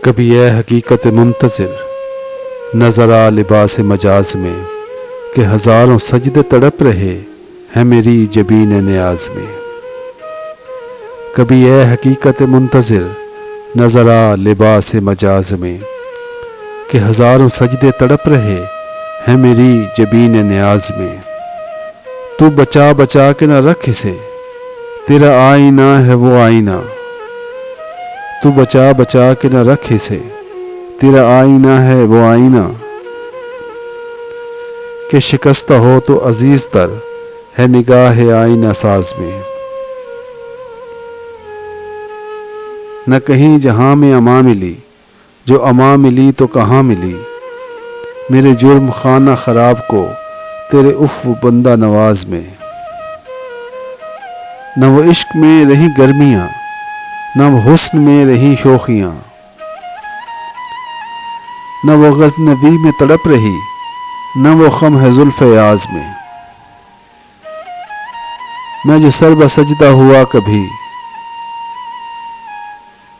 کبھی اے حقیقت منتظر نظر آ لباس مجاز میں کہ ہزاروں سجدے تڑپ رہے ہیں میری جبین نیاز میں۔ کبھی اے حقیقت منتظر نظر آ لباس مجاز میں کہ ہزاروں سجدے تڑپ رہے ہیں میری جبین نیاز میں۔ تو بچا بچا کے نہ رکھ اسے، تیرا آئینہ ہے وہ آئینہ۔ تو بچا بچا کے نہ رکھ اسے، تیرا آئینہ ہے وہ آئینہ۔ کہ شکستہ ہو تو عزیز تر ہے نگاہ آئینہ ساز میں۔ نہ کہیں جہاں میں اما ملی، جو اما ملی تو کہاں ملی، میرے جرم خانہ خراب کو تیرے عفو بندہ نواز میں۔ نہ وہ عشق میں رہی گرمیاں، نہ وہ حسن میں رہی شوخیاں، نہ وہ غزنوی میں تڑپ رہی، نہ وہ خم ہے زلف ایاز میں۔ میں جو سر بسجدہ ہوا کبھی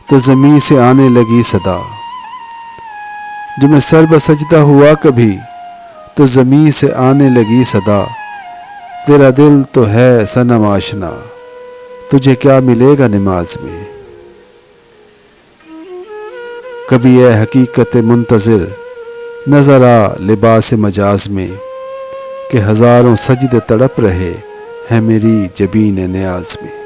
تو زمین سے آنے لگی صدا، جو میں سر بسجدہ ہوا کبھی تو زمین سے آنے لگی صدا۔ تیرا دل تو ہے صنم آشنا، تجھے کیا ملے گا نماز میں۔ کبھی اے حقیقت منتظر نظر آ لباس مجاز میں کہ ہزاروں سجدے تڑپ رہے ہیں میری جبین نیاز میں۔